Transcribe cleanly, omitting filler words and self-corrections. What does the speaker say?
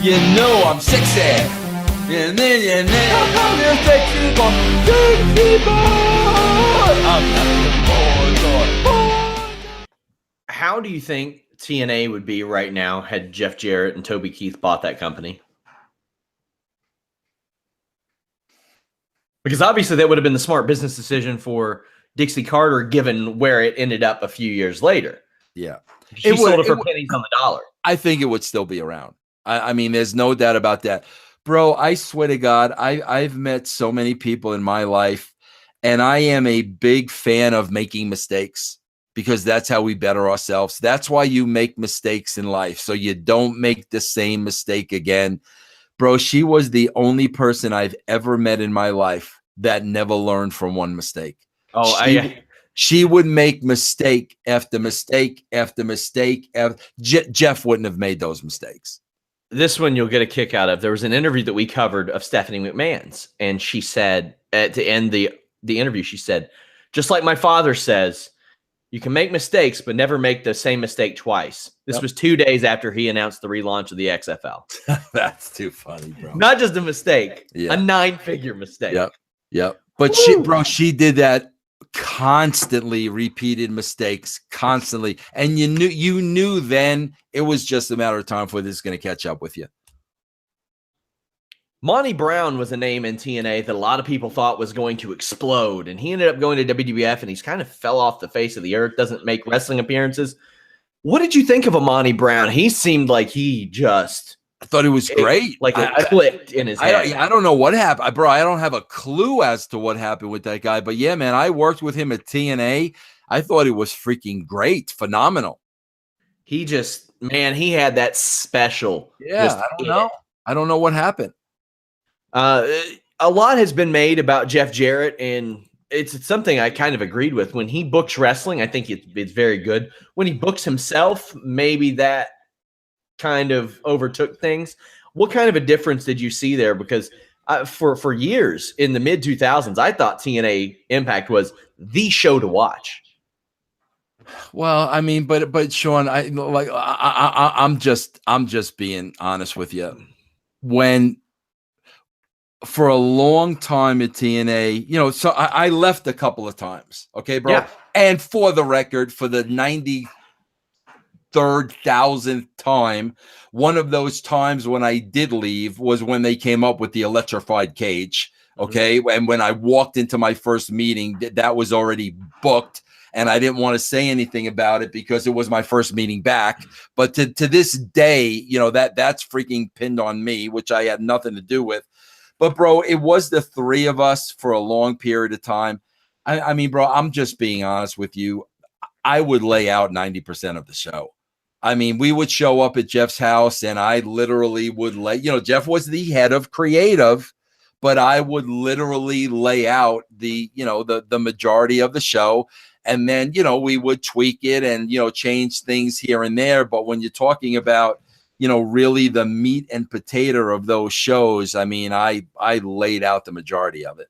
You know I'm sexy. And then you know I'm sexy boy. I'm not the boy. How do you think TNA would be right now had Jeff Jarrett and Toby Keith bought that company? Because obviously that would have been the smart business decision for Dixie Carter, given where it ended up a few years later. Yeah. She sold it for pennies on the dollar. I think it would still be around. I mean, there's no doubt about that. Bro, I swear to God, I've met so many people in my life, and I am a big fan of making mistakes because that's how we better ourselves. That's why you make mistakes in life, so you don't make the same mistake again. Bro, she was the only person I've ever met in my life that never learned from one mistake. She would make mistake after mistake after mistake. Jeff wouldn't have made those mistakes. This one you'll get a kick out of. There was an interview that we covered of Stephanie McMahon's, and she said, to end the interview, she said, just like my father says, you can make mistakes, but never make the same mistake twice. This was 2 days after he announced the relaunch of the XFL. That's too funny, bro. Not just a mistake, a 9-figure mistake. Yep. But she did that constantly, repeated mistakes constantly, and you knew then it was just a matter of time before this is going to catch up with you. Monty Brown was a name in TNA that a lot of people thought was going to explode, and he ended up going to WWF, and he's kind of fell off the face of the earth, doesn't make wrestling appearances. What did you think of a Monty Brown? He seemed like I thought it was great. Like it clicked in his head. I don't know what happened, bro. I don't have a clue as to what happened with that guy. But yeah, man, I worked with him at TNA. I thought it was freaking great, phenomenal. He had that special. Yeah, I don't know what happened. A lot has been made about Jeff Jarrett, and it's something I kind of agreed with. When he books wrestling, I think it's very good. When he books himself, maybe that kind of overtook things. What kind of a difference did you see there? Because for years in the mid 2000s, I thought TNA Impact was the show to watch. Well, I mean, but Sean, I'm just being honest with you. When for a long time at TNA, so I left a couple of times, okay, bro. Yeah. And for the record, for the 93,000th time, one of those times when I did leave was when they came up with the electrified cage. Okay. And when I walked into my first meeting, that was already booked, and I didn't want to say anything about it because it was my first meeting back. But to this day, that's freaking pinned on me, which I had nothing to do with. But bro, it was the three of us for a long period of time. I mean, bro, I'm just being honest with you. I would lay out 90% of the show. I mean, we would show up at Jeff's house, and I literally would Jeff was the head of creative, but I would literally lay out the majority of the show. And then, we would tweak it and, change things here and there. But when you're talking about, really the meat and potato of those shows, I mean, I laid out the majority of it.